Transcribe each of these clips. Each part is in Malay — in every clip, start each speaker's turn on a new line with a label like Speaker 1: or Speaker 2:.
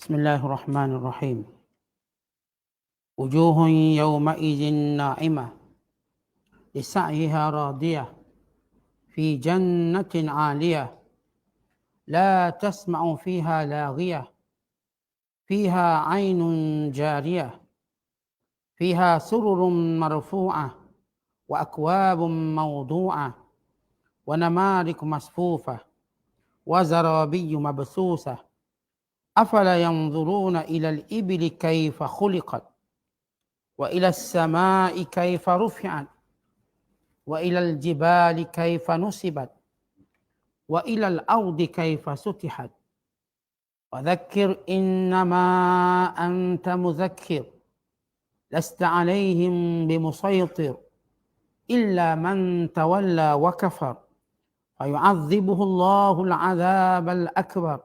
Speaker 1: بسم الله الرحمن الرحيم. وجوه يومئذ ناعمة لسعيها راضية في جنة عالية لا تسمع فيها لاغية فيها عين جارية فيها سرر مرفوعة وأكواب موضوعة ونمارق مصفوفة وزرابي مبثوثة أفلا ينظرون إلى الإبل كيف خلقت وإلى السماء كيف رفعت وإلى الجبال كيف نصبت وإلى الأرض كيف سطحت وذكر إنما أنت مذكر لست عليهم بمسيطر إلا من تولى وكفر فيعذبه الله العذاب الأكبر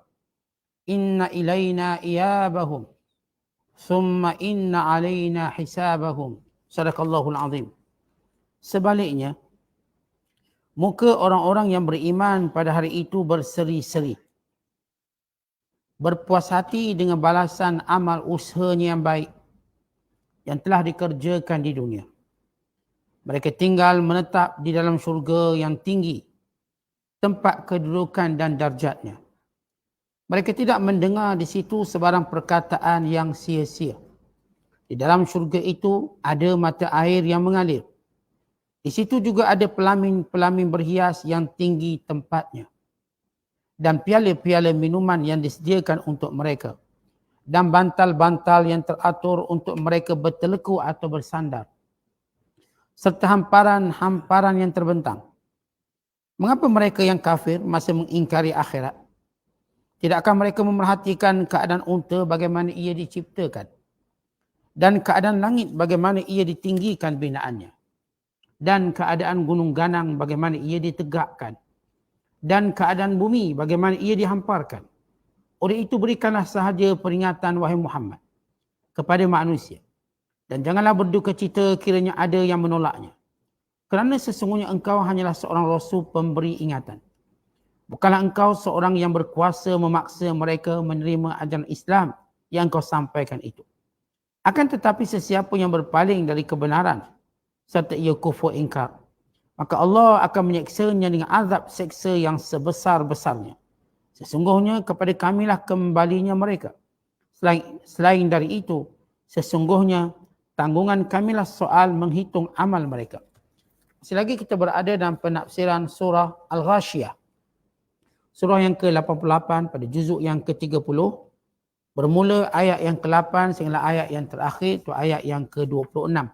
Speaker 1: إن إلينا إيابهم ثم إن علينا حسابهم. Sadaqallahul azim. Sebaliknya, muka orang-orang yang beriman pada hari itu berseri-seri, berpuas hati dengan balasan amal usahanya yang baik yang telah dikerjakan di dunia. Mereka tinggal menetap di dalam syurga yang tinggi, tempat kedudukan dan darjatnya. Mereka tidak mendengar di situ sebarang perkataan yang sia-sia. Di dalam syurga itu ada mata air yang mengalir. Di situ juga ada pelamin-pelamin berhias yang tinggi tempatnya. Dan piala-piala minuman yang disediakan untuk mereka. Dan bantal-bantal yang teratur untuk mereka berteleku atau bersandar. Serta hamparan-hamparan yang terbentang. Mengapa mereka yang kafir masih mengingkari akhirat? Tidakkah mereka memerhatikan keadaan unta bagaimana ia diciptakan? Dan keadaan langit bagaimana ia ditinggikan binaannya? Dan keadaan gunung ganang bagaimana ia ditegakkan? Dan keadaan bumi bagaimana ia dihamparkan? Oleh itu berikanlah sahaja peringatan wahai Muhammad kepada manusia. Dan janganlah berduka cita kiranya ada yang menolaknya. Kerana sesungguhnya engkau hanyalah seorang rasul pemberi ingatan. Bukanlah engkau seorang yang berkuasa memaksa mereka menerima ajaran Islam yang kau sampaikan itu. Akan tetapi sesiapa yang berpaling dari kebenaran serta ia kufur ingkar, maka Allah akan menyeksanya dengan azab seksa yang sebesar-besarnya. Sesungguhnya kepada kamilah kembalinya mereka. Selain dari itu, sesungguhnya tanggungan kamilah soal menghitung amal mereka. Masih lagi kita berada dalam penafsiran surah Al-Ghashiyah. Surah yang ke-88 pada juzuk yang ke-30. Bermula ayat yang ke-8 sehingga ayat yang terakhir, itu ayat yang ke-26.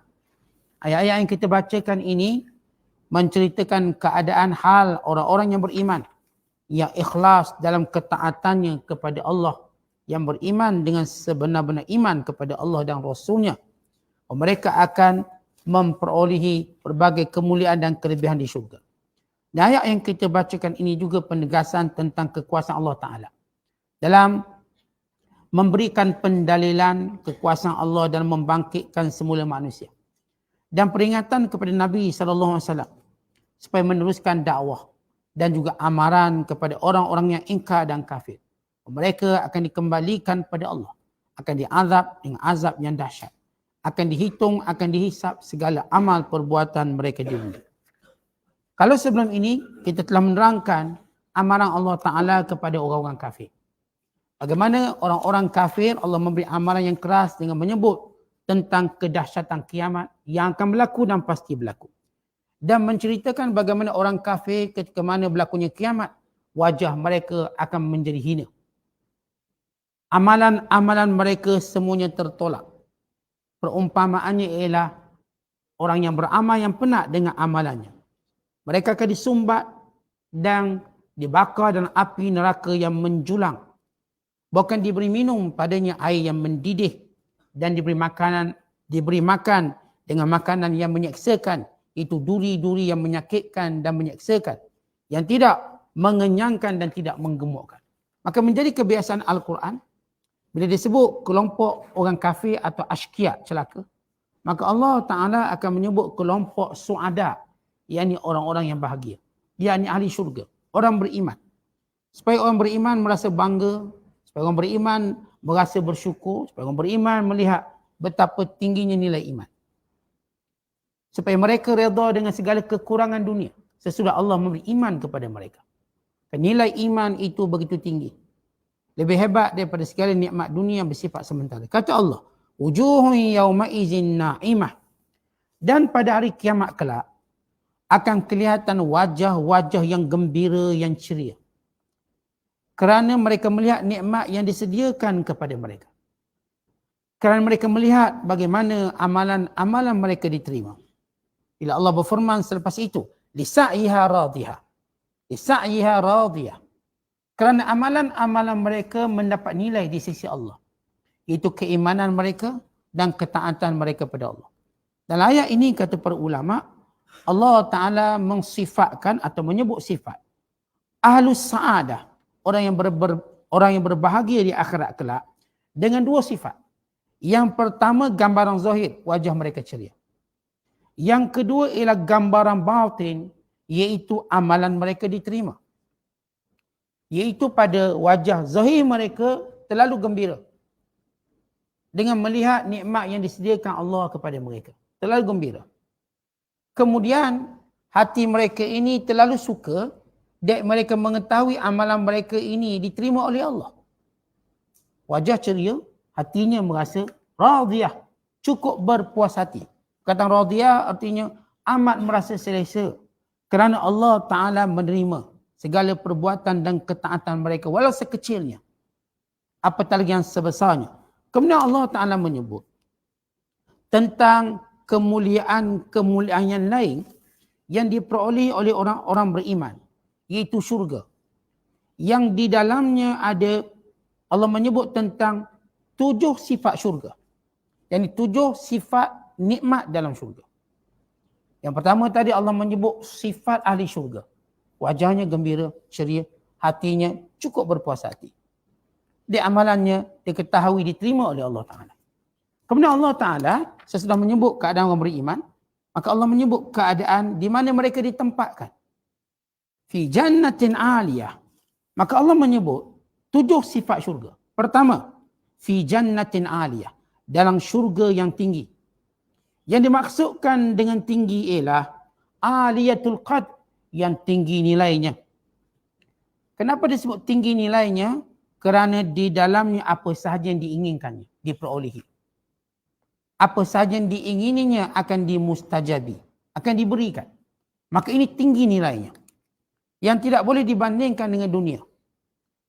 Speaker 1: Ayat-ayat yang kita bacakan ini menceritakan keadaan hal orang-orang yang beriman, yang ikhlas dalam ketaatannya kepada Allah, yang beriman dengan sebenar-benar iman kepada Allah dan Rasulnya. Mereka akan memperolehi berbagai kemuliaan dan kelebihan di syurga. Dan ayat yang kita bacakan ini juga penegasan tentang kekuasaan Allah Ta'ala dalam memberikan pendalilan kekuasaan Allah dan membangkitkan semula manusia. Dan peringatan kepada Nabi SAW supaya meneruskan dakwah dan juga amaran kepada orang-orang yang ingkar dan kafir. Mereka akan dikembalikan pada Allah, akan diazab dengan azab yang dahsyat, akan dihitung, akan dihisap segala amal perbuatan mereka di dunia. Kalau sebelum ini kita telah menerangkan amaran Allah Ta'ala kepada orang-orang kafir. Bagaimana orang-orang kafir Allah memberi amaran yang keras dengan menyebut tentang kedahsyatan kiamat yang akan berlaku dan pasti berlaku. Dan menceritakan bagaimana orang kafir ketika mana berlakunya kiamat, wajah mereka akan menjadi hina. Amalan-amalan mereka semuanya tertolak. Perumpamaannya ialah orang yang beramal yang penat dengan amalannya. Mereka akan disumbat dan dibakar dalam api neraka yang menjulang. Bahkan diberi minum padanya air yang mendidih dan diberi makan dengan makanan yang menyeksakan. Itu duri-duri yang menyakitkan dan menyeksakan. Yang tidak mengenyangkan dan tidak menggemukkan. Maka menjadi kebiasaan Al-Quran, bila disebut kelompok orang kafir atau asyqiya celaka, maka Allah Ta'ala akan menyebut kelompok su'ada, yakni orang-orang yang bahagia, yakni ahli syurga, orang beriman. Supaya orang beriman merasa bangga, supaya orang beriman berasa bersyukur, supaya orang beriman melihat betapa tingginya nilai iman. Supaya mereka redha dengan segala kekurangan dunia sesudah Allah memberi iman kepada mereka. Nilai iman itu begitu tinggi. Lebih hebat daripada segala nikmat dunia yang bersifat sementara. Kata Allah, wujuhun yawma izin na'imah. Dan pada hari kiamat kelak akan kelihatan wajah-wajah yang gembira, yang ceria. Kerana mereka melihat nikmat yang disediakan kepada mereka. Kerana mereka melihat bagaimana amalan-amalan mereka diterima. Bila Allah berfirman selepas itu, lisa'yiha radiyah. Lisa'yiha radiyah. Kerana amalan-amalan mereka mendapat nilai di sisi Allah. Itu keimanan mereka dan ketaatan mereka pada Allah. Dalam ayat ini kata para ulama, Allah Ta'ala mensifatkan atau menyebut sifat ahlus sa'adah, orang yang berbahagia di akhirat kelak dengan dua sifat. Yang pertama gambaran zahir, wajah mereka ceria. Yang kedua ialah gambaran batin, iaitu amalan mereka diterima. Iaitu pada wajah zahir mereka terlalu gembira dengan melihat nikmat yang disediakan Allah kepada mereka. Terlalu gembira. Kemudian hati mereka ini terlalu suka dan mereka mengetahui amalan mereka ini diterima oleh Allah. Wajah ceria, hatinya merasa radiyah, cukup berpuas hati. Kata radiyah artinya amat merasa selesa kerana Allah Ta'ala menerima segala perbuatan dan ketaatan mereka walau sekecilnya, apatah lagi yang sebesarnya. Kemudian Allah Ta'ala menyebut tentang kemuliaan-kemuliaan yang lain yang diperoleh oleh orang-orang beriman, iaitu syurga. Yang di dalamnya ada, Allah menyebut tentang 7 sifat syurga. Yang 7 sifat nikmat dalam syurga. Yang pertama tadi Allah menyebut sifat ahli syurga. Wajahnya gembira, ceria, hatinya cukup berpuas hati. Dia amalannya diketahui diterima oleh Allah Ta'ala. Kemudian Allah Ta'ala sesudah menyebut keadaan orang beriman, maka Allah menyebut keadaan di mana mereka ditempatkan. Fi jannatin aliyah. Maka Allah menyebut 7 sifat syurga. Pertama, fi jannatin aliyah. Dalam syurga yang tinggi. Yang dimaksudkan dengan tinggi ialah aliyatul qadr, yang tinggi nilainya. Kenapa disebut tinggi nilainya? Kerana di dalamnya apa sahaja yang diinginkannya, diperolehi. Apa sahaja yang diingininya akan dimustajabi, akan diberikan. Maka ini tinggi nilainya. Yang tidak boleh dibandingkan dengan dunia.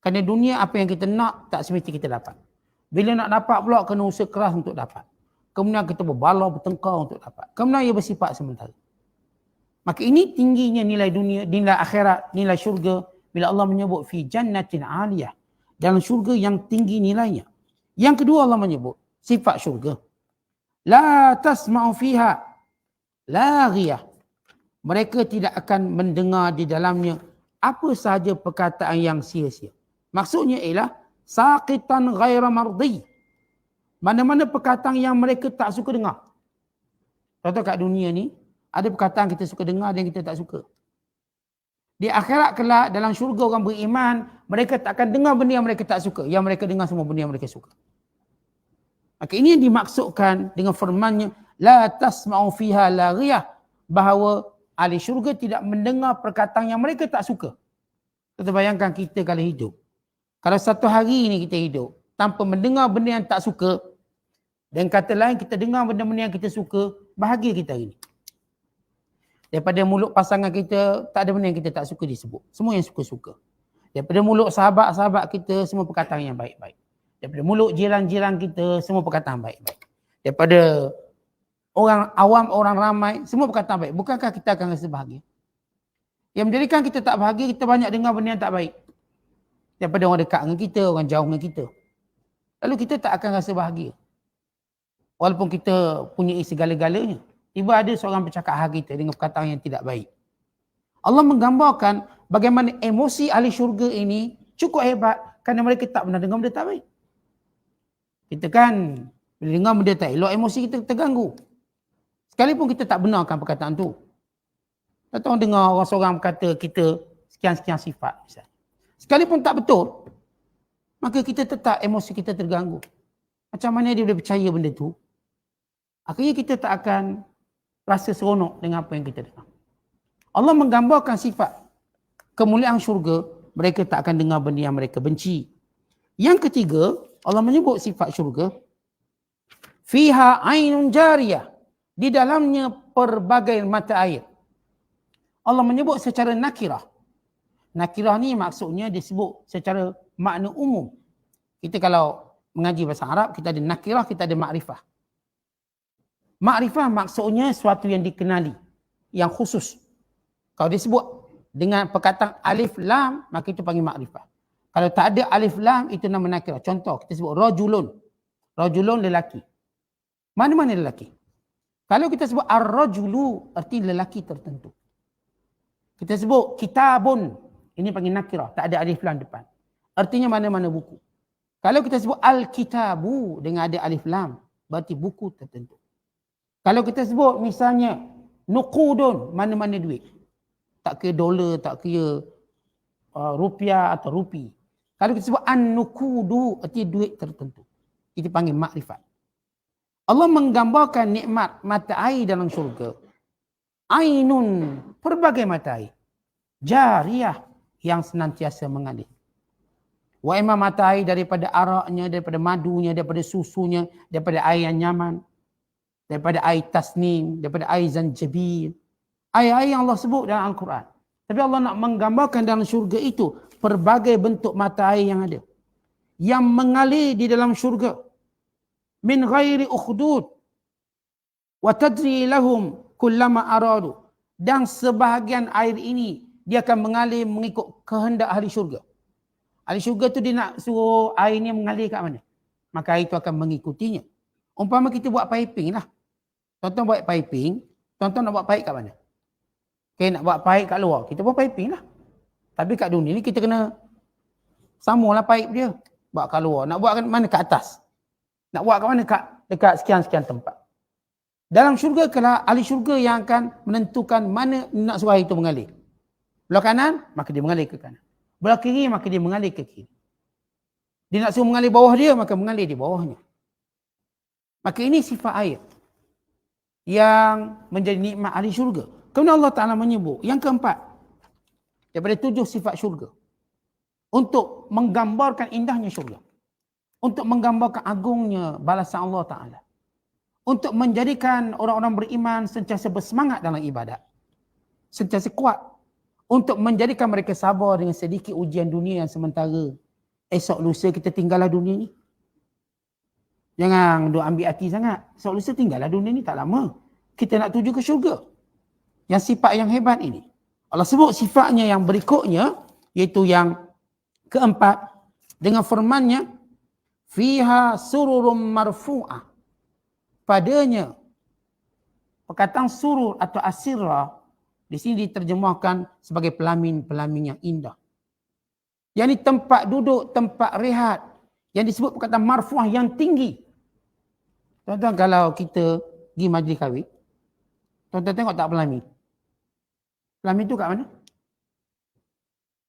Speaker 1: Kerana dunia apa yang kita nak tak semesti kita dapat. Bila nak dapat pula kena usaha keras untuk dapat. Kemudian kita berbalau, bertengkar untuk dapat. Kemudian ia bersifat sementara. Maka ini tingginya nilai dunia, nilai akhirat, nilai syurga. Bila Allah menyebut fi jannatin aliyah. Dalam syurga yang tinggi nilainya. Yang kedua Allah menyebut sifat syurga. La tasma'u fiha laghiyah. Mereka tidak akan mendengar di dalamnya apa sahaja perkataan yang sia-sia. Maksudnya ialah saqitan ghaira mardi. Mana-mana perkataan yang mereka tak suka dengar. Contoh kat dunia ni, ada perkataan kita suka dengar dan kita tak suka. Di akhirat kelak dalam syurga orang beriman, mereka tak akan dengar benda yang mereka tak suka. Yang mereka dengar semua benda yang mereka suka. Maka ini yang dimaksudkan dengan firmannya la tasma'u fiha laghiyah, bahawa ahli syurga tidak mendengar perkataan yang mereka tak suka. Kita bayangkan kita kalau hidup. Kalau satu hari ini kita hidup tanpa mendengar benda yang tak suka, dan kata lain kita dengar benda-benda yang kita suka, bahagia kita hari ini. Daripada mulut pasangan kita tak ada benda yang kita tak suka disebut. Semua yang suka-suka. Daripada mulut sahabat-sahabat kita semua perkataan yang baik-baik. Daripada mulut jiran-jiran kita, semua perkataan baik-baik. Daripada orang awam, orang ramai, semua perkataan baik. Bukankah kita akan rasa bahagia? Yang menjadikan kita tak bahagia, kita banyak dengar benda yang tak baik. Daripada orang dekat dengan kita, orang jauh dengan kita. Lalu kita tak akan rasa bahagia. Walaupun kita punya segala-galanya. Tiba ada seorang bercakap hal kita dengan perkataan yang tidak baik. Allah menggambarkan bagaimana emosi ahli syurga ini cukup hebat kerana mereka tak pernah dengar benda tak baik. Kita kan bila dengar benda tak elok, emosi kita terganggu. Sekalipun kita tak benarkan perkataan tu. Atau orang dengar orang seorang berkata kita sekian-sekian sifat. Misalnya. Sekalipun tak betul, maka kita tetap emosi kita terganggu. Macam mana dia boleh percaya benda tu? Akhirnya kita tak akan rasa seronok dengan apa yang kita dengar. Allah menggambarkan sifat kemuliaan syurga, mereka tak akan dengar benda yang mereka benci. Yang ketiga, Allah menyebut sifat syurga, fiha ainun jariyah, di dalamnya pelbagai mata air. Allah menyebut secara nakirah. Nakirah ni maksudnya disebut secara makna umum. Kita kalau mengaji bahasa Arab, kita ada nakirah, kita ada makrifah. Makrifah maksudnya sesuatu yang dikenali, yang khusus. Kalau disebut dengan perkataan alif lam, maka itu panggil makrifah. Kalau tak ada alif lam, itu nama nakirah. Contoh, kita sebut rajulun. Rajulun lelaki. Mana-mana lelaki. Kalau kita sebut ar-rajulu, arti lelaki tertentu. Kita sebut kitabun, ini panggil nakirah, tak ada alif lam depan. Artinya mana-mana buku. Kalau kita sebut al-kitabu dengan ada alif lam, berarti buku tertentu. Kalau kita sebut misalnya nuqudun, mana-mana duit. Tak kira dolar, tak kira rupiah atau rupi. Kalau kita sebut an-nukudu, arti duit tertentu. Itu panggil makrifat. Allah menggambarkan nikmat mata air dalam syurga. Ainun, pelbagai mata air. Jariyah, yang senantiasa mengalir. Wa imam mata air daripada araknya, daripada madunya, daripada susunya, daripada air yang nyaman, daripada air tasnim, daripada air zanjabil. Air-air yang Allah sebut dalam Al-Quran. Tapi Allah nak menggambarkan dalam syurga itu pelbagai bentuk mata air yang ada. Yang mengalir di dalam syurga. Min ghairi ukhdud. Wa tadri lahum kullama aradu. Dan sebahagian air ini, dia akan mengalir mengikut kehendak ahli syurga. Ahli syurga tu dia nak suruh air ni mengalir kat mana. Maka air itu akan mengikutinya. Umpama kita buat piping lah. Tuan-tuan buat piping, tuan-tuan nak buat pipe kat mana? Okay, nak buat pipe kat luar, kita buat piping lah. Tapi kat dunia ni kita kena sambunglah pipe dia. Buat kat luar. Nak buat kat mana? Kat atas. Nak buat kat mana? Dekat sekian-sekian tempat. Dalam syurga, kalau ahli syurga yang akan menentukan mana nak suruh air itu mengalir. Belah kanan, maka dia mengalir ke kanan. Belah kiri, maka dia mengalir ke kiri. Dia nak suruh mengalir bawah dia, maka mengalir di bawahnya. Maka ini sifat air yang menjadi nikmat ahli syurga. Kemudian Allah Ta'ala menyebut yang keempat daripada 7 sifat syurga untuk menggambarkan indahnya syurga, untuk menggambarkan agungnya balasan Allah Ta'ala, untuk menjadikan orang-orang beriman sentiasa bersemangat dalam ibadat, sentiasa kuat, untuk menjadikan mereka sabar dengan sedikit ujian dunia yang sementara. Esok lusa kita tinggallah dunia ni. Jangan duk ambil hati sangat. Esok lusa tinggallah dunia ni, tak lama. Kita nak tuju ke syurga. Yang sifat yang hebat ini. Allah sebut sifatnya yang berikutnya, iaitu yang keempat, dengan firman-Nya, fiha sururum marfu'ah. Padanya, perkataan surur atau asirah, di sini diterjemahkan sebagai pelamin-pelamin yang indah. Yang ini tempat duduk, tempat rehat. Yang disebut perkataan marfu'ah yang tinggi. Tuan-tuan, kalau kita pergi majlis kahwin, tuan-tuan tengok tak pelamin? Pelamin tu kat mana?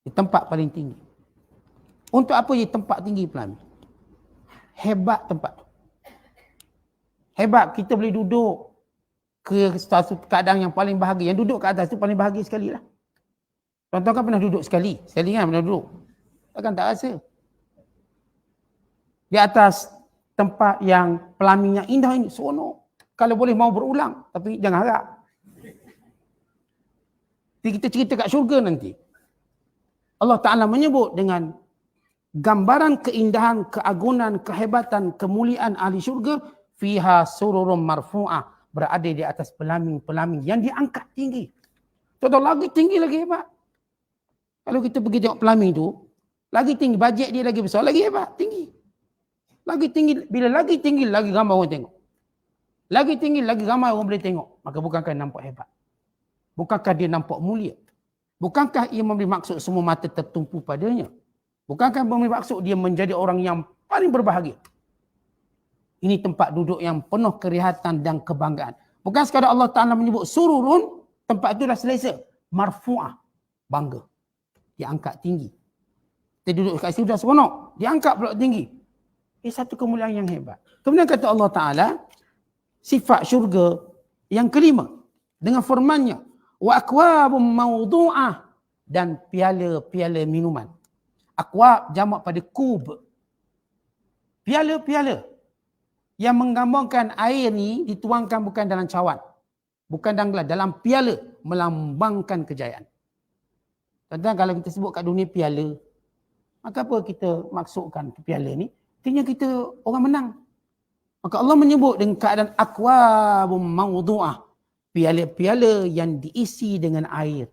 Speaker 1: Di tempat paling tinggi. Untuk apa je tempat tinggi pelamin? Hebat tempat tu. Hebat, kita boleh duduk ke satu keadaan yang paling bahagia. Yang duduk kat atas tu paling bahagia sekali lah. Tuan-tuan kan pernah duduk sekali? Sekali kan pernah duduk? Takkan tak rasa. Di atas tempat yang pelamin yang indah ini, seronok. Kalau boleh mau berulang, tapi jangan harap. Jadi kita cerita kat syurga nanti. Allah Ta'ala menyebut dengan gambaran keindahan, keagungan, kehebatan, kemuliaan ahli syurga, fiha sururum marfu'ah, berada di atas pelamin-pelamin yang diangkat tinggi. Contoh lagi tinggi lagi hebat. Kalau kita pergi tengok pelamin tu, lagi tinggi, bajet dia lagi besar, lagi hebat, tinggi. Lagi tinggi, bila lagi tinggi, lagi ramai orang tengok. Lagi tinggi, lagi ramai orang boleh tengok. Maka bukankah nampak hebat? Bukankah dia nampak mulia? Bukankah ia memberi maksud semua mata tertumpu padanya? Bukankah memberi maksud dia menjadi orang yang paling berbahagia? Ini tempat duduk yang penuh kerihatan dan kebanggaan. Bukan sekadar Allah Ta'ala menyebut sururun, tempat itu dah selesa. Marfu'ah, bangga. Dia angkat tinggi. Kita duduk kat situ dah seronok. diangkat pula tinggi. Satu kemuliaan yang hebat. Kemudian kata Allah Ta'ala, sifat syurga yang kelima, dengan firman-Nya, wa akwabum mawdu'ah, dan piala-piala minuman. Akwab jamak pada kub. Piala-piala yang menggambarkan air ni dituangkan bukan dalam cawan, bukan dalam gelas, dalam piala, melambangkan kejayaan. Tentang kalau kita sebut kat dunia piala, maka apa kita maksudkan piala ni? Artinya kita orang menang. Maka Allah menyebut dengan keadaan akwabum mawdu'ah, piala-piala yang diisi dengan air.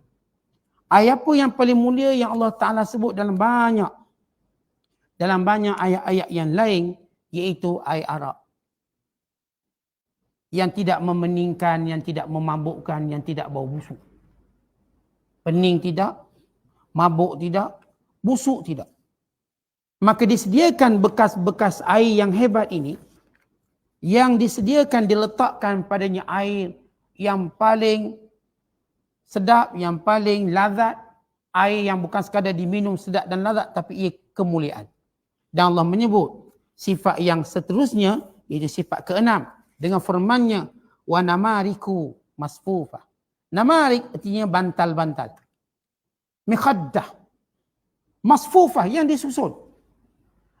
Speaker 1: Air apa yang paling mulia yang Allah Ta'ala sebut dalam banyak ayat-ayat yang lain, iaitu air arak. Yang tidak memeningkan, yang tidak memabukkan, yang tidak bau busuk. Pening tidak, mabuk tidak, busuk tidak. Maka disediakan bekas-bekas air yang hebat ini, yang disediakan diletakkan padanya air yang paling sedap, yang paling lazat, air yang bukan sekadar diminum sedap dan lazat, tapi ia kemuliaan. Dan Allah menyebut sifat yang seterusnya, iaitu sifat keenam, dengan firman-Nya, wa namariku masfufah. Namarik artinya bantal-bantal. Mikhaddah. Masfufah yang disusun.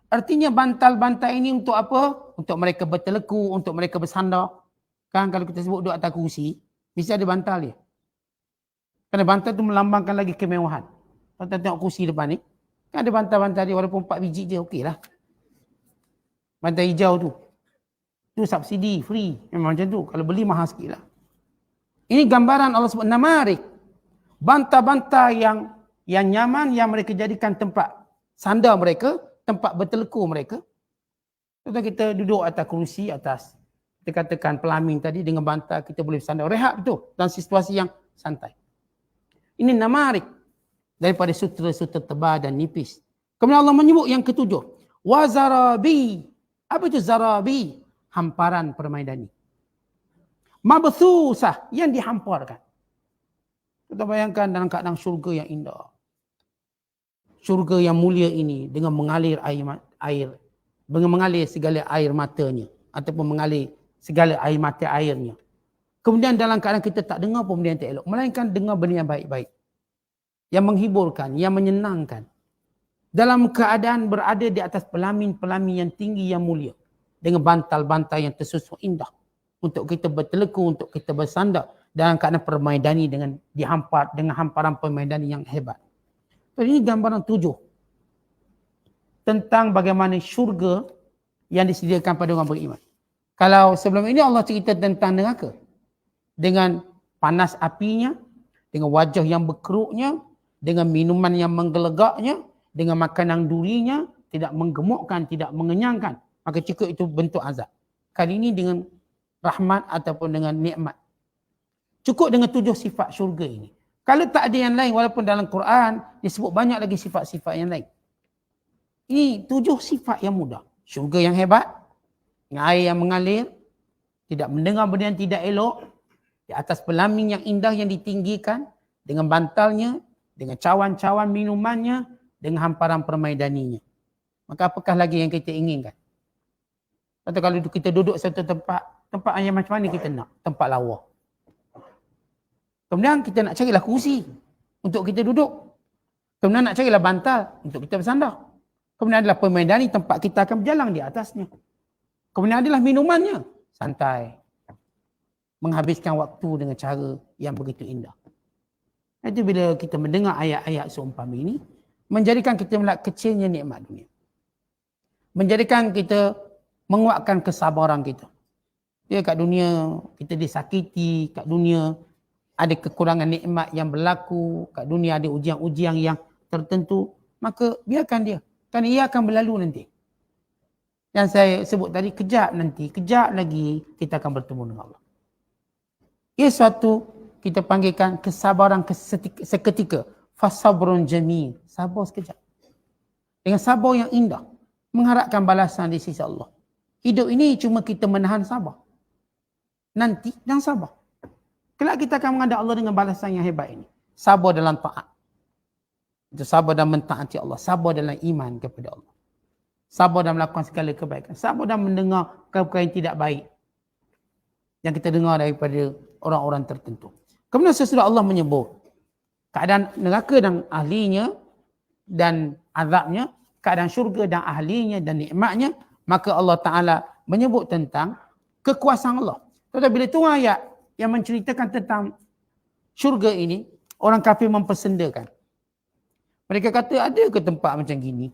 Speaker 1: Artinya bantal-bantal ini untuk apa? Untuk mereka berteleku, untuk mereka bersandar. Kan kalau kita sebut duduk atas kursi, mesti ada bantal dia. Kerana bantal tu melambangkan lagi kemewahan. Kalau kita tengok kursi depan ni, kan ada bantal-bantal dia, walaupun 4 biji je, okey lah. Bantal hijau tu. Tu subsidi, free. Memang macam tu. Kalau beli mahal sikit lah. Ini gambaran Allah sebut namarik. Bantal-bantal yang nyaman, yang mereka jadikan tempat sandar mereka, tempat berteleku mereka. Contoh kita duduk atas kerusi, atas kita katakan pelamin tadi, dengan bantal kita boleh bersandar. Rehat betul dalam situasi yang santai. Ini namarik daripada sutera-sutera tebal dan nipis. Kemudian Allah menyebut yang ketujuh, wa zarabi. Apa itu zarabi? Hamparan permaidani. Mabthusah, yang dihamparkan. Kita bayangkan dalam keadaan syurga yang indah. Syurga yang mulia ini dengan mengalir air, dengan mengalir segala air matanya, ataupun mengalir segala air mata airnya. Kemudian dalam keadaan kita tak dengar pun benda yang tak elok, melainkan dengar benda yang baik-baik, yang menghiburkan, yang menyenangkan. Dalam keadaan berada di atas pelamin-pelamin yang tinggi, yang mulia, dengan bantal-bantal yang tersusun indah, untuk kita berteleku, untuk kita bersandar dalam keadaan permaidani, dengan dihampar dengan hamparan permaidani yang hebat. Jadi ini gambaran 7 tentang bagaimana syurga yang disediakan pada orang beriman. Kalau sebelum ini Allah cerita tentang neraka, dengan panas apinya, dengan wajah yang berkeruknya, dengan minuman yang menggelegaknya, dengan makanan durinya, tidak menggemukkan, tidak mengenyangkan, maka cukup itu bentuk azab. Kali ini dengan rahmat ataupun dengan nikmat. Cukup dengan 7 sifat syurga ini. Kalau tak ada yang lain, walaupun dalam Quran disebut banyak lagi sifat-sifat yang lain. Ini 7 sifat yang mudah. Syurga yang hebat, dengan air yang mengalir, tidak mendengar benda yang tidak elok, di atas pelamin yang indah yang ditinggikan, dengan bantalnya, dengan cawan-cawan minumannya, dengan hamparan permaidaninya. Maka apakah lagi yang kita inginkan? Atau kalau kita duduk satu tempat yang macam mana kita nak? Tempat lawa. Kemudian kita nak carilah kursi untuk kita duduk. Kemudian nak carilah bantal untuk kita bersandar. Kemudian adalah permaidani, tempat kita akan berjalan di atasnya. Kemudian adalah minumannya, santai. Menghabiskan waktu dengan cara yang begitu indah. Itu bila kita mendengar ayat-ayat seumpama ini, menjadikan kita melihat kecilnya nikmat dunia. Menjadikan kita menguatkan kesabaran kita. Ya, kat dunia kita disakiti, kat dunia ada kekurangan nikmat yang berlaku, kat dunia ada ujian-ujian yang tertentu, maka biarkan dia. Kerana ia akan berlalu nanti. Yang saya sebut tadi, kejap nanti, kejap lagi kita akan bertemu dengan Allah. Ia suatu kita panggilkan kesabaran seketika. Fasabrun jamil. Sabar sekejap. Dengan sabar yang indah. Mengharapkan balasan di sisi Allah. Hidup ini cuma kita menahan sabar. Nanti dan sabar. Kelak kita akan menghadap Allah dengan balasan yang hebat ini. Sabar dalam taat. Itu sabar dalam mentaati Allah. Sabar dalam iman kepada Allah. sabar dan melakukan segala kebaikan, sabar dan mendengar perkara yang tidak baik yang kita dengar daripada orang-orang tertentu. Kemudian sesudah Allah menyebut keadaan neraka dan ahlinya dan azabnya, keadaan syurga dan ahlinya dan nikmatnya, maka Allah Ta'ala menyebut tentang kekuasaan Allah. Tetapi bila tu ayat yang menceritakan tentang syurga ini, orang kafir mempersendakan. Mereka kata, ada ke tempat macam gini?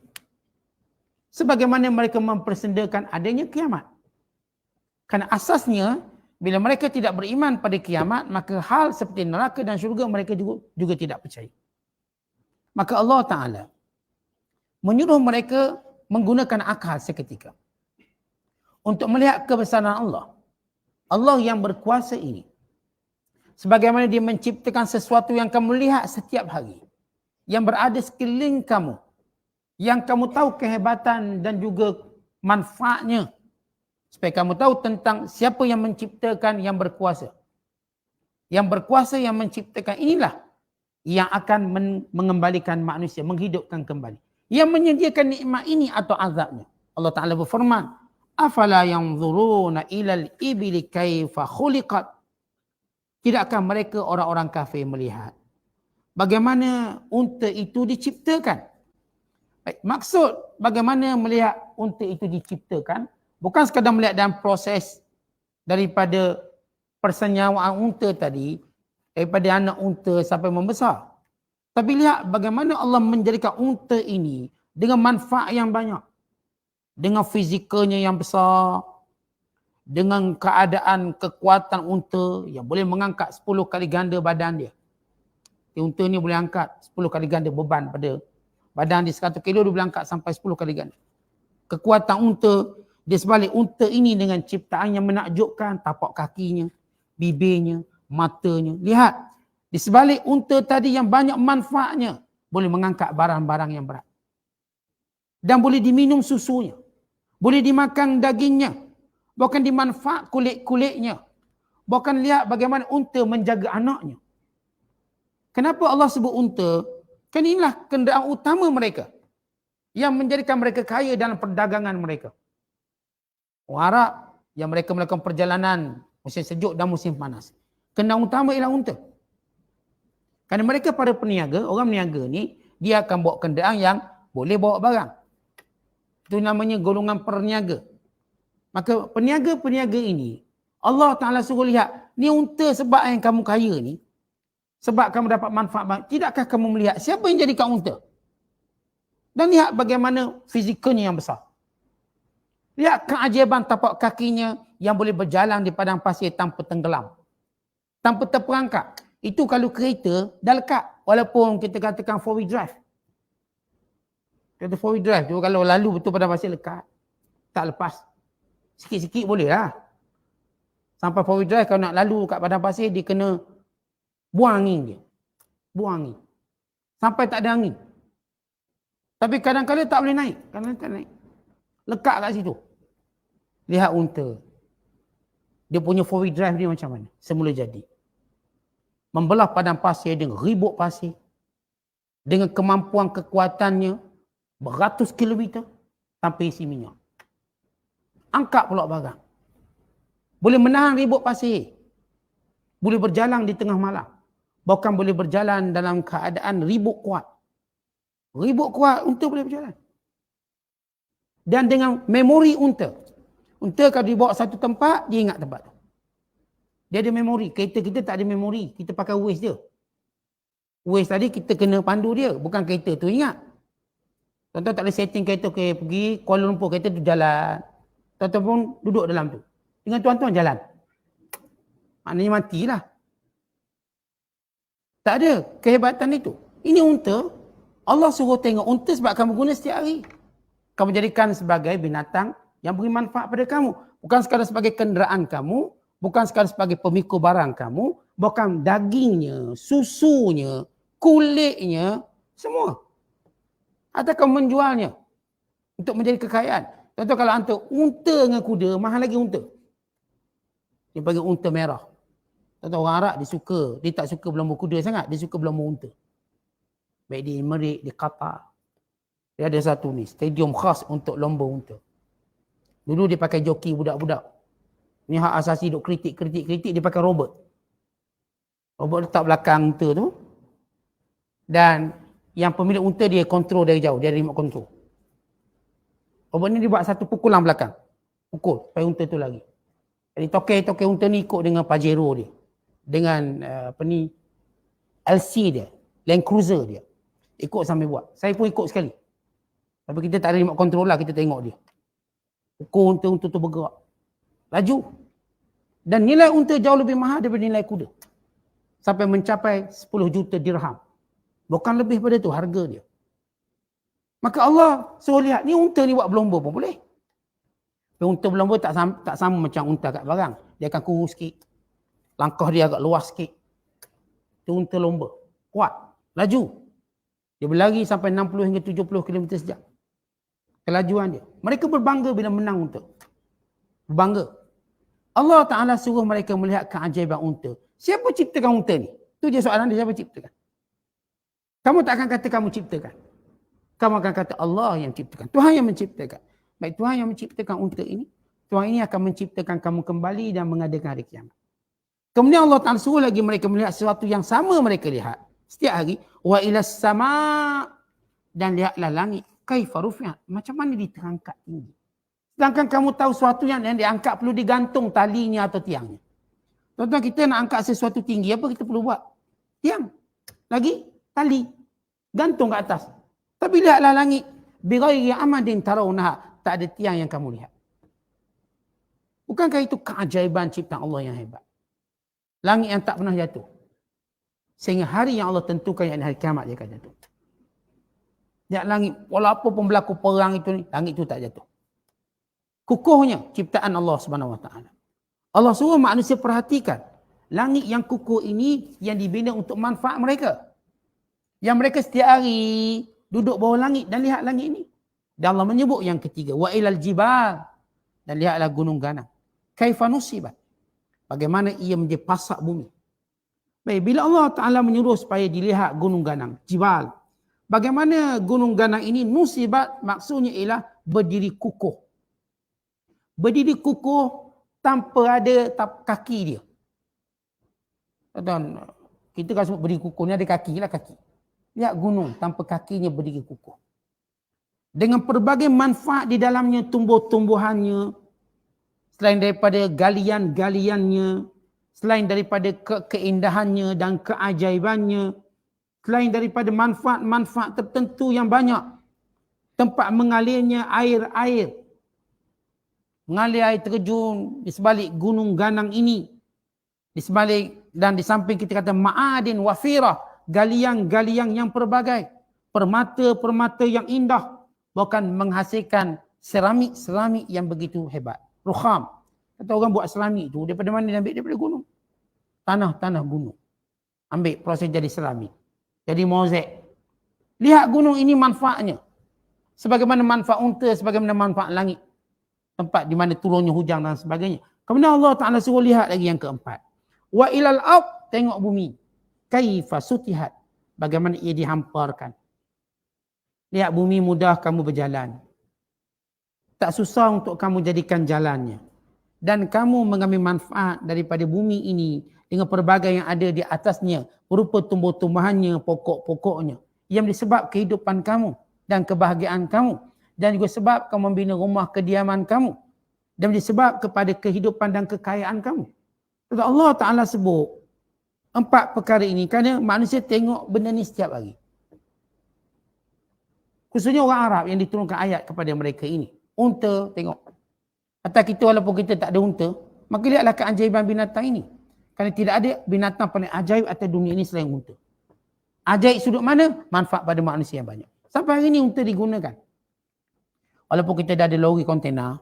Speaker 1: Sebagaimana mereka mempersendakan adanya kiamat. Kerana asasnya, bila mereka tidak beriman pada kiamat, maka hal seperti neraka dan syurga mereka juga tidak percaya. Maka Allah Ta'ala menyuruh mereka menggunakan akal seketika untuk melihat kebesaran Allah. Allah yang berkuasa ini. Sebagaimana dia menciptakan sesuatu yang kamu lihat setiap hari. Yang berada sekeliling kamu. Yang kamu tahu kehebatan dan juga manfaatnya. Supaya kamu tahu tentang siapa yang menciptakan yang berkuasa. Yang berkuasa yang menciptakan inilah yang akan mengembalikan manusia, menghidupkan kembali. Yang menyediakan nikmat ini atau azabnya. Allah Ta'ala berfirman, afala yanzuruna ilal ibili kaifa khuliqat. Tidakkah mereka orang-orang kafir melihat bagaimana unta itu diciptakan? Baik, maksud bagaimana melihat unta itu diciptakan bukan sekadar melihat dalam proses daripada persenyawaan unta tadi, daripada anak unta sampai membesar. Tapi lihat bagaimana Allah menjadikan unta ini dengan manfaat yang banyak. Dengan fizikalnya yang besar, dengan keadaan kekuatan unta yang boleh mengangkat 10 kali ganda badan dia. Unta ni boleh angkat 10 kali ganda beban pada badan dia 100 kilo, dia boleh angkat sampai 10 kali ganda. Kekuatan unta, di sebalik unta ini dengan ciptaan yang menakjubkan, tapak kakinya, bibirnya, matanya. Lihat, di sebalik unta tadi yang banyak manfaatnya, boleh mengangkat barang-barang yang berat. Dan boleh diminum susunya. Boleh dimakan dagingnya. Bahkan dimanfaat kulit-kulitnya. Bahkan lihat bagaimana unta menjaga anaknya. Kenapa Allah sebut unta? Kan inilah kenderaan utama mereka. Yang menjadikan mereka kaya dalam perdagangan mereka. Orang Arab yang mereka melakukan perjalanan musim sejuk dan musim panas. Kenderaan utama ialah unta. Kerana mereka para peniaga, orang peniaga ni, dia akan bawa kenderaan yang boleh bawa barang. Itu namanya golongan perniaga. Maka peniaga-peniaga ini, Allah Ta'ala suruh lihat, ni unta sebab yang kamu kaya ni, sebab kamu dapat manfaat. Tidakkah kamu melihat siapa yang jadikan unta? Dan lihat bagaimana fizikalnya yang besar. Lihat keajaiban tapak kakinya yang boleh berjalan di padang pasir tanpa tenggelam. Tanpa terperangkap. Itu kalau kereta dah lekat. Walaupun kita katakan 4-wheel drive. Kereta 4-wheel drive tu kalau lalu betul padang pasir lekat. Tak lepas. Sikit-sikit boleh lah. Sampai 4-wheel drive kalau nak lalu kat padang pasir dia kena buang angin dia. Buang angin. Sampai tak ada angin. Tapi kadang-kadang tak boleh naik. Kadang-kadang tak naik. Lekat kat situ. Lihat unta. Dia punya 4-wheel drive ni macam mana? Semula jadi. Membelah padang pasir dengan ribut pasir. Dengan kemampuan kekuatannya beratus kilometer tanpa isi minyak. Angkat pula barang. Boleh menahan ribut pasir. Boleh berjalan di tengah malam. Bahkan boleh berjalan dalam keadaan ribut kuat. Ribut kuat, unta boleh berjalan. Dan dengan memori unta. Unta kalau dibawa satu tempat, dia ingat tempat tu. Dia ada memori. Kereta kita tak ada memori. Kita pakai Waze dia. Waze tadi kita kena pandu dia. Bukan kereta tu ingat. Tuan-tuan tak boleh setting kereta pergi Kuala Lumpur. Kereta tu jalan. Tuan-tuan pun duduk dalam tu. Dengan tuan-tuan jalan. Maknanya matilah. Tak ada kehebatan itu. Ini unta. Allah suruh tengok unta sebab kamu guna setiap hari. Kamu jadikan sebagai binatang yang beri manfaat pada kamu. Bukan sekadar sebagai kenderaan kamu. Bukan sekadar sebagai pemikul barang kamu. Bahkan dagingnya, susunya, kulitnya, semua. Atau kamu menjualnya untuk menjadi kekayaan. Contoh kalau hantar unta dengan kuda, mahal lagi unta. Dia panggil unta merah. Contoh orang Arab dia suka, dia tak suka berlambur kuda sangat, dia suka berlambur unta. Baik di Merik, di Qatar. Dia ada satu ni, stadium khas untuk lomba unta. Dulu dia pakai joki budak-budak. Ni hak asasi duk kritik, dia pakai robot. Robot letak belakang unta tu. Dan yang pemilik unta dia kontrol dari jauh, dia remote control. Robot ni dia buat satu pukulan belakang. Pukul, supaya unta tu lagi. Jadi tokai unta ni ikut dengan Pajero dia. Dengan LC dia, Land Cruiser dia. Ikut sampai buat. Saya pun ikut sekali. Tapi kita tak ada remote control lah, kita tengok dia. Pukul unta tu bergerak. Laju. Dan nilai unta jauh lebih mahal daripada nilai kuda. Sampai mencapai 10 juta dirham. Bukan lebih pada tu harga dia. Maka Allah suruh lihat, ni unta ni buat berlomba pun boleh. Tapi unta berlomba tak sama macam unta kat barang. Dia akan kurus sikit. Langkah dia agak luas sikit. Itu unta lomba. Kuat. Laju. Dia berlari sampai 60 hingga 70 km sejam. Kelajuan dia. Mereka berbangga bila menang unta. Berbangga. Allah Ta'ala suruh mereka melihat keajaiban unta. Siapa ciptakan unta ni? Itu je soalan dia, siapa ciptakan? Kamu tak akan kata kamu ciptakan. Kamu akan kata Allah yang ciptakan. Tuhan yang menciptakan. Baik Tuhan yang menciptakan unta ini, Tuhan ini akan menciptakan kamu kembali dan mengadakan hari kiamat. Kemudian Allah Ta'ala suruh lagi mereka melihat sesuatu yang sama mereka lihat. Setiap hari. Wa ilas sama' dan lihatlah langit. Kaifa rufi'at. Macam mana diterangkat tinggi. Sedangkan kamu tahu sesuatu yang diangkat perlu digantung talinya atau tiangnya. Tuan-tuan, kita nak angkat sesuatu tinggi, apa kita perlu buat? Tiang. Lagi tali. Gantung ke atas. Tapi lihatlah langit. Bighairi amadin tarawnaha. Tak ada tiang yang kamu lihat. Bukankah itu keajaiban ciptaan Allah yang hebat? Langit yang tak pernah jatuh. Sehingga hari yang Allah tentukan, yang hari kiamat dia akan jatuh. Lihat langit. Walaupun berlaku perang itu, langit itu tak jatuh. Kukuhnya ciptaan Allah Subhanahu Wa Taala. Allah suruh manusia perhatikan. Langit yang kukuh ini yang dibina untuk manfaat mereka. Yang mereka setiap hari duduk bawah langit dan lihat langit ini. Dan Allah menyebut yang ketiga. Wa ilal jibal. Dan lihatlah gunung ganang. Kaifa nusibat. Bagaimana ia menjadi pasak bumi. Baik, bila Allah Ta'ala menyuruh supaya dilihat gunung ganang. Jibal. Bagaimana gunung ganang ini nusibat maksudnya ialah berdiri kukuh. Berdiri kukuh tanpa ada kaki dia. Dan kita kan sebut berdiri kukuh ni ada kaki lah kaki. Lihat gunung tanpa kakinya berdiri kukuh. Dengan pelbagai manfaat di dalamnya, tumbuh-tumbuhannya, selain daripada galian-galiannya, selain daripada keindahannya dan keajaibannya, selain daripada manfaat-manfaat tertentu yang banyak, tempat mengalirnya air-air, mengalir air terjun di sebalik gunung ganang ini, di sebalik dan di samping kita kata ma'adin wafirah, galian-galian yang pelbagai, permata-permata yang indah, bahkan menghasilkan seramik-seramik yang begitu hebat. Rukham. Kata orang buat seramik tu daripada mana dia ambil? Daripada gunung. Tanah-tanah gunung. Ambil proses jadi seramik. Jadi mozaik. Lihat gunung ini manfaatnya. Sebagaimana manfaat unta, sebagaimana manfaat langit. Tempat di mana turunnya hujan dan sebagainya. Kemudian Allah Ta'ala suruh lihat lagi yang keempat. Wa ilal ard, tengok bumi. Kaifa sutihat. Bagaimana ia dihamparkan. Lihat bumi mudah kamu berjalan. Tak susah untuk kamu jadikan jalannya. Dan kamu mengambil manfaat daripada bumi ini dengan pelbagai yang ada di atasnya. Berupa tumbuh-tumbuhannya, pokok-pokoknya. Yang disebab kehidupan kamu dan kebahagiaan kamu. Dan juga sebab kamu membina rumah kediaman kamu. Dan disebab kepada kehidupan dan kekayaan kamu. Allah Ta'ala sebut 4 perkara ini kerana manusia tengok benda ni setiap hari. Khususnya orang Arab yang diturunkan ayat kepada mereka ini. Unta, tengok. Atau kita walaupun kita tak ada unta, maka lihatlah keajaiban binatang ini. Kerana tidak ada binatang paling ajaib atas dunia ini selain unta. Ajaib sudut mana? Manfaat pada manusia yang banyak. Sampai hari ini unta digunakan. Walaupun kita dah ada lori kontena,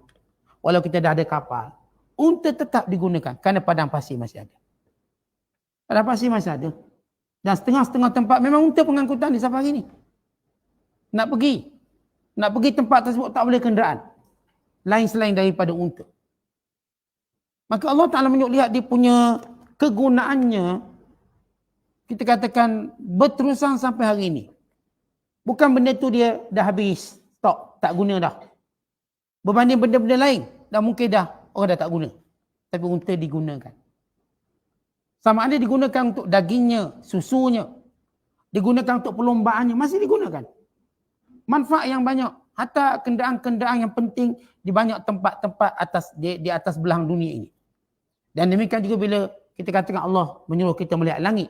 Speaker 1: walaupun kita dah ada kapal, unta tetap digunakan kerana padang pasir masih ada. Padang pasir masih ada. Dan setengah-setengah tempat memang unta pengangkutan di sampai hari ini. Nak pergi tempat tersebut tak boleh kenderaan lain selain daripada unta. Maka Allah Ta'ala lihat dia punya kegunaannya, kita katakan berterusan sampai hari ini. Bukan benda tu dia dah habis. tak guna dah. Berbanding benda-benda lain, dah mungkin dah orang dah tak guna. Tapi unta digunakan. Sama ada digunakan untuk dagingnya, susunya, digunakan untuk perlombaannya, masih digunakan. Manfaat yang banyak. Hatta kenderaan-kenderaan yang penting di banyak tempat-tempat di atas belahan dunia ini. Dan demikian juga bila kita katakan Allah menyuruh kita melihat langit,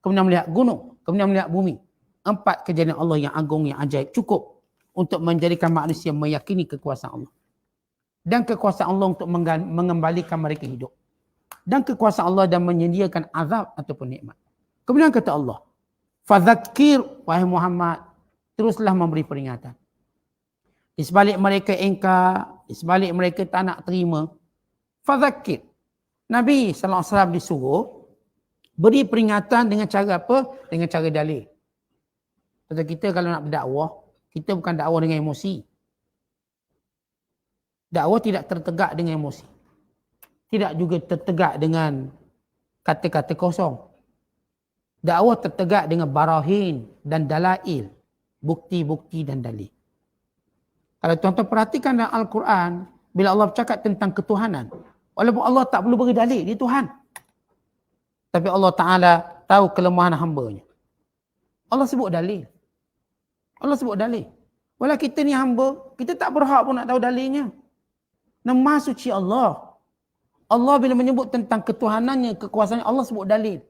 Speaker 1: kemudian melihat gunung, kemudian melihat bumi. 4 kejadian Allah yang agung, yang ajaib cukup untuk menjadikan manusia meyakini kekuasaan Allah. Dan kekuasaan Allah untuk mengembalikan mereka hidup. Dan kekuasaan Allah dan menyediakan azab ataupun nikmat. Kemudian kata Allah, fadzakir, wahai Muhammad, teruslah memberi peringatan. Di sebalik mereka engkar, di sebalik mereka tak nak terima, fadzakir. Nabi SAW disuruh beri peringatan dengan cara apa? Dengan cara dalil. Kata kita kalau nak berdakwah, kita bukan dakwah dengan emosi. Dakwah tidak tertegak dengan emosi. Tidak juga tertegak dengan kata-kata kosong. Dakwah tertegak dengan barahin dan dalail. Bukti-bukti dan dalil. Kalau tuan-tuan perhatikan dalam Al-Quran, bila Allah bercakap tentang ketuhanan, walaupun Allah tak perlu beri dalil, dia Tuhan. Tapi Allah Ta'ala tahu kelemahan hamba-Nya. Allah sebut dalil. Allah sebut dalil. Walau kita ni hamba, kita tak berhak pun nak tahu dalilnya. Nama suci Allah. Allah bila menyebut tentang ketuhanannya, kekuasaannya, Allah sebut dalil.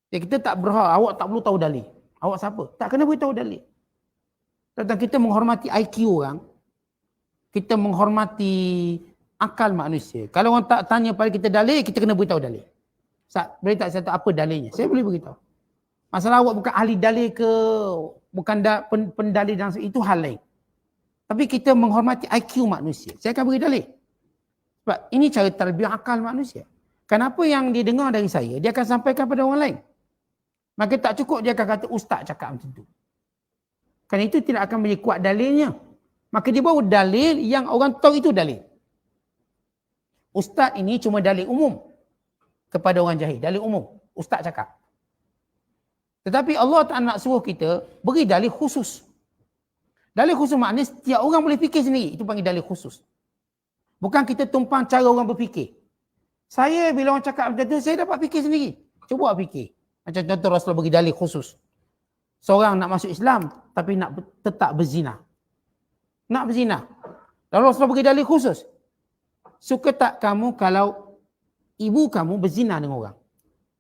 Speaker 1: Ya, kita tak berhak, awak tak perlu tahu dalil. Awak siapa? Tak kena beritahu dalil. Tentang kita menghormati IQ orang, kita menghormati akal manusia. Kalau orang tak tanya pada kita dalil, kita kena beritahu dalil. Boleh tak saya tahu apa dalilnya? Saya boleh beritahu. Masalah awak bukan ahli dalil ke, bukan pendalil dan itu hal lain. Tapi kita menghormati IQ manusia. Saya akan beri dalil. Sebab ini cara terbiak akal manusia. Kenapa yang dia dengar dari saya, dia akan sampaikan pada orang lain. Maka tak cukup dia akan kata ustaz cakap macam tu. Kerana itu tidak akan menjadi kuat dalilnya. Maka dia bawa dalil yang orang tahu itu dalil. Ustaz ini cuma dalil umum kepada orang jahil. Dalil umum. Ustaz cakap. Tetapi Allah tak nak suruh kita beri dalil khusus. Dalil khusus maknanya setiap orang boleh fikir sendiri. Itu panggil dalil khusus. Bukan kita tumpang cara orang berfikir. Saya bila orang cakap macam tu, saya dapat fikir sendiri. Cuba fikir. Macam contoh Rasulullah bagi dalil khusus. Seorang nak masuk Islam tapi nak tetap berzina. Nak berzina. Lalu Rasulullah bagi dalil khusus. Suka tak kamu kalau ibu kamu berzina dengan orang?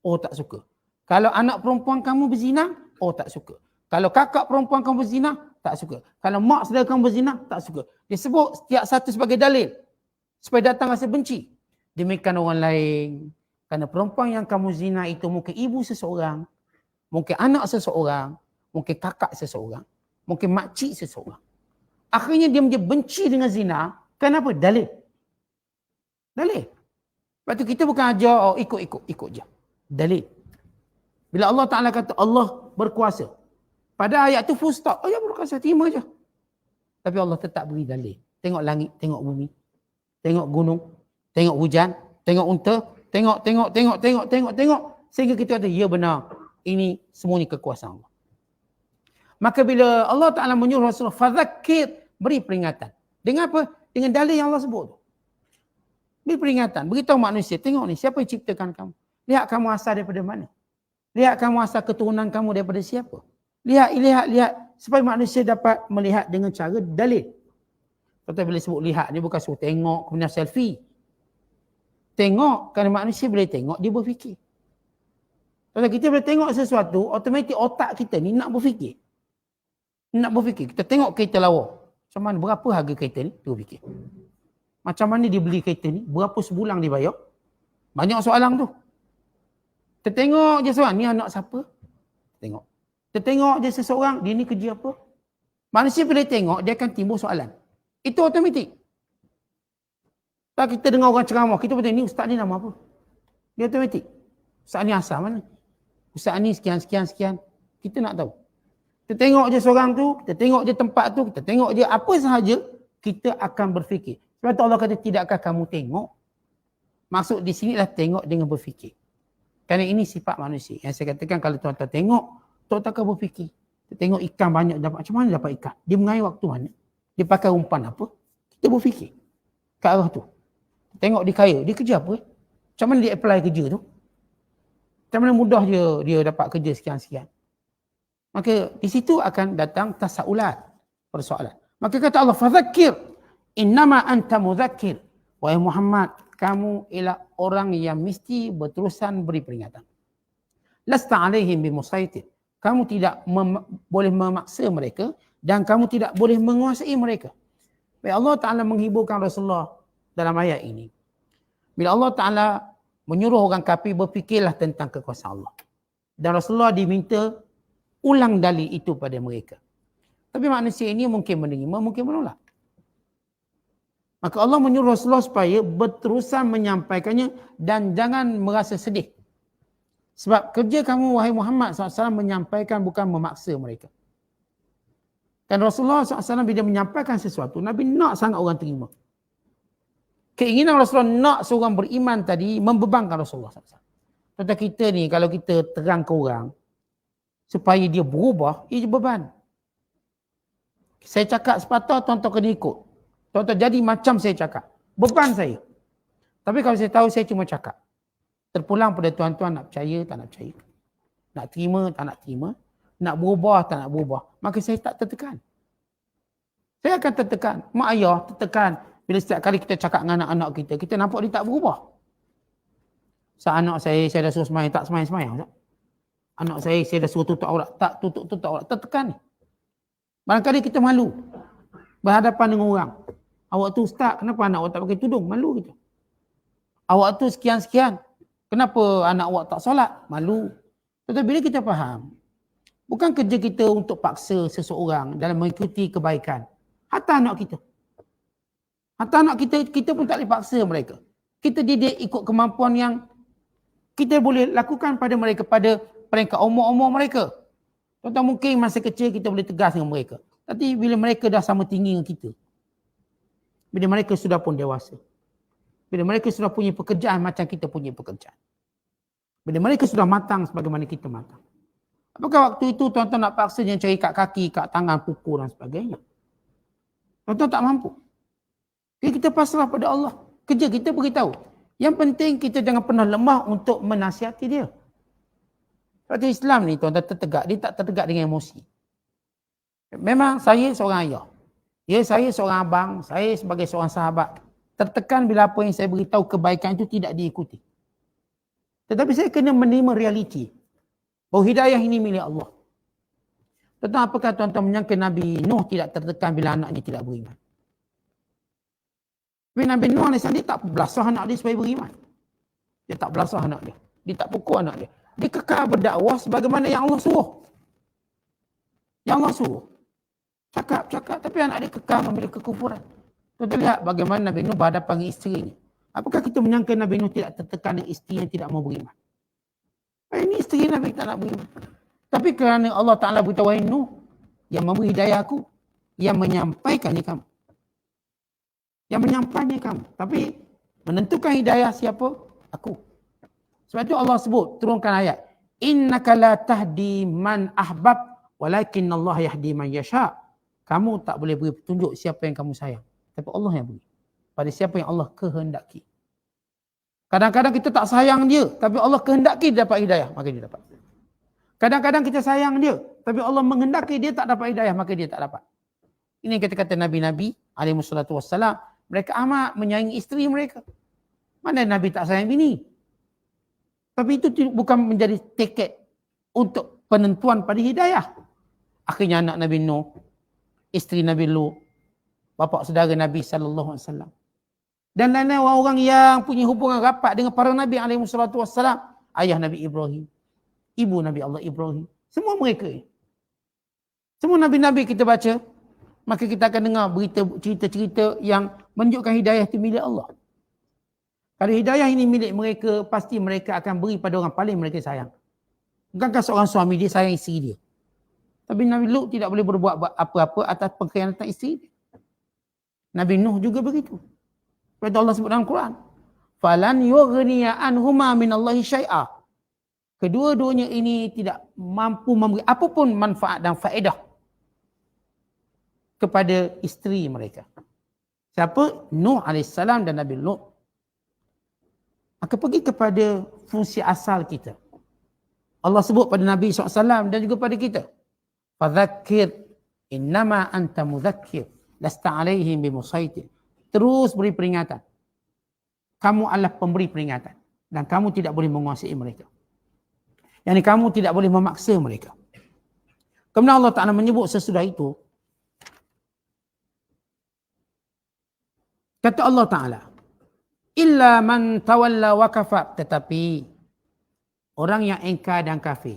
Speaker 1: Oh tak suka. Kalau anak perempuan kamu berzina? Oh tak suka. Kalau kakak perempuan kamu berzina? Tak suka. Kalau mak saudara kamu berzina? Tak suka. Dia sebut setiap satu sebagai dalil. Supaya datang rasa benci. Demikian orang lain. Kerana perempuan yang kamu zina itu mungkin ibu seseorang, mungkin anak seseorang, mungkin kakak seseorang, mungkin makcik seseorang. Akhirnya dia menjadi benci dengan zina. Kenapa? Dalil. Dalil. Lepas tu kita bukan ajar, oh ikut je. Dalil. Bila Allah Ta'ala kata Allah berkuasa. Pada ayat tu full stop. Oh ya berkuasa, terima je. Tapi Allah tetap beri dalil. Tengok langit, tengok bumi. Tengok gunung, tengok hujan, tengok unta. Tengok. Sehingga kita kata, ya benar. Ini semuanya kekuasaan Allah. Maka bila Allah Ta'ala menyuruh Rasulullah, fadzakir, beri peringatan. Dengan apa? Dengan dalil yang Allah sebut. Beri peringatan. Beritahu manusia, tengok ni, siapa yang ciptakan kamu? Lihat kamu asal daripada mana? Lihat kamu asal keturunan kamu daripada siapa? Lihat. Supaya manusia dapat melihat dengan cara dalil. Kata bila sebut lihat ni bukan suruh tengok, kemudian selfie. Tengok, kerana manusia boleh tengok, dia berfikir. Kalau kita boleh tengok sesuatu, automatik otak kita ni nak berfikir. Kita tengok kereta lawa. Macam mana, berapa harga kereta ni? Dia berfikir. Macam mana dia beli kereta ni? Berapa sebulan dia bayar? Banyak soalan tu. Kita tengok je seorang, ni anak siapa? Tengok. Kita tengok je seseorang, dia ni kerja apa? Manusia boleh tengok, dia akan timbul soalan. Itu automatik. Kalau kita dengar orang ceramah, kita bertanya, ni ustaz ni nama apa? Dia automatik. Ustaz ni asal mana? Ustaz ni sekian. Kita nak tahu. Kita tengok je seorang tu, kita tengok je tempat tu, kita tengok je apa sahaja, kita akan berfikir. Sebab tu Allah kata, tidakkah kamu tengok? Maksud di sinilah tengok dengan berfikir. Kerana ini sifat manusia. Yang saya katakan kalau tuan-tuan tengok, tuan-tuan akan berfikir. Kita tengok ikan banyak dapat. Macam mana dapat ikan? Dia mengair waktu mana? Dia pakai umpan apa? Kita berfikir ke arah tu. Tengok dia kaya. Dia kerja apa? Macam mana dia apply kerja tu? Macam mana mudah dia dapat kerja sekian-sekian? Maka di situ akan datang tasaulat, persoalan. Maka kata Allah, fadzakir innama anta mudzakir. Wahai Muhammad, kamu ialah orang yang mesti berterusan beri peringatan. Lasta alaihim bimusaitir. Kamu tidak boleh memaksa mereka dan kamu tidak boleh menguasai mereka. Baik, Allah Ta'ala menghiburkan Rasulullah dalam ayat ini. Bila Allah Ta'ala menyuruh orang kafir berfikirlah tentang kekuasaan Allah. Dan Rasulullah diminta ulang dalil itu pada mereka. Tapi manusia ini mungkin menerima, mungkin menolak. Maka Allah menyuruh Rasulullah supaya berterusan menyampaikannya dan jangan merasa sedih. Sebab kerja kamu wahai Muhammad SAW menyampaikan, bukan memaksa mereka. Dan Rasulullah SAW bila menyampaikan sesuatu, Nabi nak sangat orang terima. Keinginan Rasulullah nak seorang beriman tadi membebankan Rasulullah SAW. Contoh kita ni, kalau kita terang ke orang, supaya dia berubah, ia beban. Saya cakap sepatah, tuan-tuan kena ikut. Tuan-tuan jadi macam saya cakap. Beban saya. Tapi kalau saya tahu, saya cuma cakap. Terpulang pada tuan-tuan nak percaya, tak nak percaya. Nak terima, tak nak terima. Nak berubah, tak nak berubah. Maka saya tak tertekan. Saya akan tertekan. Mak ayah tertekan. Bila setiap kali kita cakap dengan anak-anak kita, kita nampak dia tak berubah. Anak saya dah suruh semayang, tak semayang-semayang. Anak saya dah suruh tutup aurat, tak tutup aurat. Tertekan. Barangkali kita malu berhadapan dengan orang. Awak tu ustaz, kenapa anak awak tak pakai tudung? Malu kita. Awak tu sekian-sekian, kenapa anak awak tak solat? Malu. Tetapi bila kita faham, bukan kerja kita untuk paksa seseorang dalam mengikuti kebaikan. Hatta anak kita. Hatta anak kita pun tak boleh paksa mereka. Kita didik ikut kemampuan yang kita boleh lakukan pada mereka, pada peringkat umur-umur mereka. Tuan-tuan, mungkin masa kecil kita boleh tegas dengan mereka. Tapi bila mereka dah sama tinggi dengan kita, bila mereka sudah pun dewasa, bila mereka sudah punya pekerjaan macam kita punya pekerjaan, bila mereka sudah matang sebagaimana kita matang, apakah waktu itu tuan-tuan nak paksa dia cari kat kaki, kat tangan, pukul dan sebagainya? Tuan-tuan tak mampu. Jadi kita pasrah pada Allah. Kerja kita beritahu. Yang penting kita jangan pernah lemah untuk menasihati dia. Sebab Islam ni tuan-tuan tertegak. Dia tak tertegak dengan emosi. Memang saya seorang ayah. Ya, saya seorang abang. Saya sebagai seorang sahabat. Tertekan bila apa yang saya beritahu kebaikan itu tidak diikuti. Tetapi saya kena menerima realiti. Bahawa hidayah ini milik Allah. Tentang apakah tuan-tuan menyangka Nabi Nuh tidak tertekan bila anaknya tidak beriman? Tapi Nabi Nuh AS dia tak belasah anak dia supaya beriman. Dia tak belasah anak dia. Dia tak pukul anak dia. Dia kekal berdakwah sebagaimana yang Allah suruh. Yang Allah suruh. Cakap. Tapi anak dia kekal memberi kekufuran. Kita lihat bagaimana Nabi Nuh berhadapan dengan isterinya. Apakah kita menyangka Nabi Nuh tidak tertekan dengan isteri yang tidak mau beriman? Ini isteri Nabi tak nak beriman. Tapi kerana Allah Ta'ala beritahu Nuh, yang memberi hidayah aku, yang menyampaikan ni kamu. Yang menyampaikan kamu. Tapi menentukan hidayah siapa? Aku. Sebab itu Allah sebut, turunkan ayat. Innaka la tahdi man ahbab walakin Allah yahdi man yasha. Kamu tak boleh beri petunjuk siapa yang kamu sayang. Tapi Allah yang beri. Pada siapa yang Allah kehendaki. Kadang-kadang kita tak sayang dia. Tapi Allah kehendaki dia dapat hidayah. Maka dia dapat. Kadang-kadang kita sayang dia. Tapi Allah menghendaki dia tak dapat hidayah. Maka dia tak dapat. Ini kata-kata Nabi-Nabi alaihissalam. Mereka amat menyayangi isteri mereka. Mana Nabi tak sayang bini? Tapi itu bukan menjadi tiket untuk penentuan pada hidayah. Akhirnya anak Nabi Nuh, isteri Nabi Lut, bapa saudara Nabi SAW. Dan lain-lain orang yang punya hubungan rapat dengan para Nabi SAW. Ayah Nabi Ibrahim, ibu Nabi Allah Ibrahim. Semua mereka. Semua Nabi-Nabi kita baca, maka kita akan dengar berita cerita-cerita yang menunjukkan hidayah itu milik Allah. Kalau hidayah ini milik mereka, pasti mereka akan beri pada orang paling mereka sayang. Bukankah seorang suami dia sayang isteri dia? Tapi Nabi Lut tidak boleh berbuat apa-apa atas pengkhianatan isteri dia. Nabi Nuh juga begitu. Sebab Allah sebut dalam Quran. Falan yughniya anhuma minallahi syai'a. Kedua-duanya ini tidak mampu memberi apapun manfaat dan faedah kepada isteri mereka. Siapa? Nuh AS dan Nabi Lut. Maka pergi kepada fungsi asal kita. Allah sebut pada Nabi SAW dan juga pada kita. Fadzakir innama anta mudzakir lasta alaihim bimusaitir. Terus beri peringatan. Kamu adalah pemberi peringatan dan kamu tidak boleh menguasai mereka. Yani kamu tidak boleh memaksa mereka. Kemudian Allah Ta'ala menyebut sesudah itu, kata Allah Ta'ala, illa man tawalla wa kafar, tetapi orang yang ingkar dan kafir.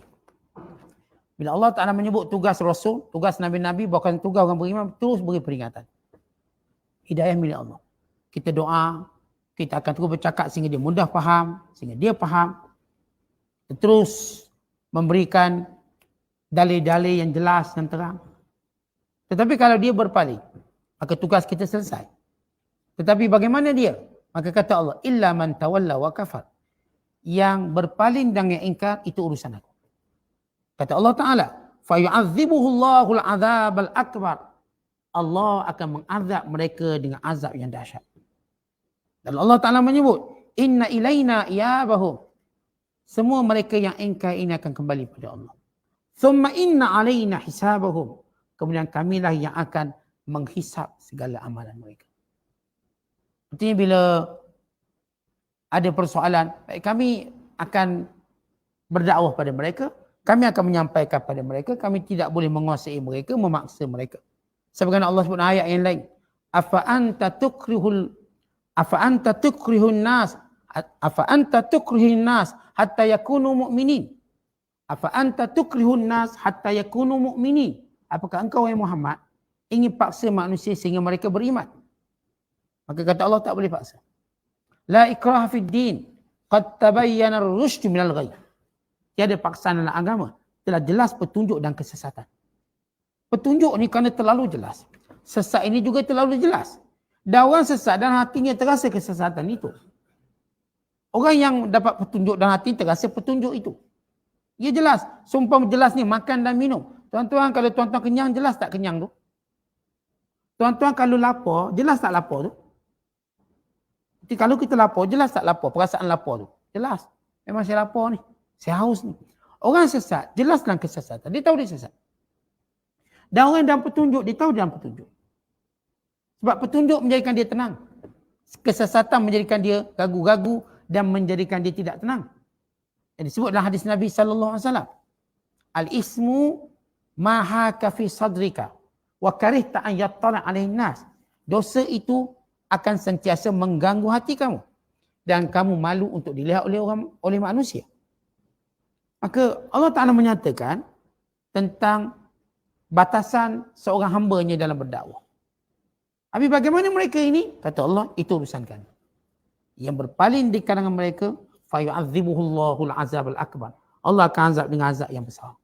Speaker 1: Bila Allah Ta'ala menyebut tugas Rasul, tugas Nabi-Nabi, bukan tugas orang beriman, terus beri peringatan. Hidayah milik Allah. Kita doa, kita akan terus bercakap sehingga dia mudah faham, sehingga dia faham. Terus memberikan dalil-dalil yang jelas dan terang. Tetapi kalau dia berpaling, maka tugas kita selesai. Tetapi bagaimana dia? Maka kata Allah, illa man tawalla wa kafar. Yang berpaling dan yang ingkar, itu urusan aku. Kata Allah Ta'ala, fayu'adzibuhu Allahul azabal akbar. Allah akan mengazab mereka dengan azab yang dahsyat. Dan Allah Ta'ala menyebut, inna ilaina iyabahum. Semua mereka yang ingkar ini akan kembali pada Allah. Thumma inna alaina hisabahum. Kemudian kamilah yang akan menghisap segala amalan mereka. Artinya bila ada persoalan, kami akan berdakwah pada mereka, kami akan menyampaikan pada mereka, kami tidak boleh menguasai mereka, memaksa mereka. Sebagaimana Allah sebut ayat yang lain, afa anta tukrihun nas hatta yakunu mu'minin. Afa anta tukrihun nas hatta yakunu mu'minin. Apakah engkau wahai Muhammad ingin paksa manusia sehingga mereka beriman? Maka kata Allah, tak boleh paksa. La ikraha fid din, qad tabayyana ar-rusyd minal ghayy. Tiada paksaan dalam agama, telah jelas petunjuk dan kesesatan. Petunjuk ni kerana terlalu jelas. Sesat ini juga terlalu jelas. Dan orang sesat dan hatinya terasa kesesatan itu. Orang yang dapat petunjuk dan hati terasa petunjuk itu. Ia jelas. Sumpah jelas ni makan dan minum. Tuan-tuan, kalau tuan-tuan kenyang, jelas tak kenyang tu? Tuan-tuan kalau lapar, jelas tak lapar tu? Jadi kalau kita lapar, jelas tak lapar? Perasaan lapar tu? Jelas. Memang saya lapar ni. Saya haus ni. Orang sesat, jelas dalam kesesatan. Dia tahu dia sesat. Dan orang dalam petunjuk, dia tahu dalam petunjuk. Sebab petunjuk menjadikan dia tenang. Kesesatan menjadikan dia gagu-gagu dan menjadikan dia tidak tenang. Jadi disebut dalam hadis Nabi SAW. Al-ismu mahaka fi sadrika wa karihta an yattala alaihi nas. Dosa itu akan sentiasa mengganggu hati kamu. Dan kamu malu untuk dilihat oleh manusia. Maka Allah Ta'ala menyatakan tentang batasan seorang hambanya dalam berdakwah. Tapi bagaimana mereka ini? Kata Allah, itu urusan kami. Yang berpaling di kalangan mereka, fayu'adzibuhullahul azabal akbar. Allah akan azab dengan azab yang besar.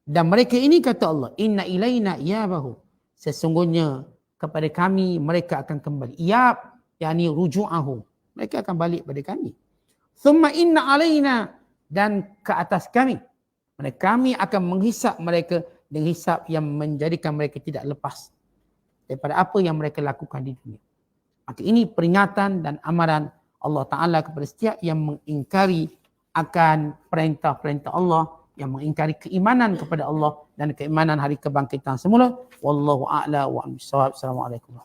Speaker 1: Dan mereka ini kata Allah, inna ilaina iyabahu. Sesungguhnya kepada kami mereka akan kembali. Iyab, yakni ruju'ahu. Mereka akan balik pada kami. Thumma inna alaina, dan ke atas kami. Kami akan menghisap mereka dengan hisap yang menjadikan mereka tidak lepas daripada apa yang mereka lakukan di dunia. Maka ini peringatan dan amaran Allah Ta'ala kepada setiap yang mengingkari akan perintah-perintah Allah, yang mengingkari keimanan kepada Allah dan keimanan hari kebangkitan semula. Wallahu a'la wa a'lam bissawab. Assalamualaikum.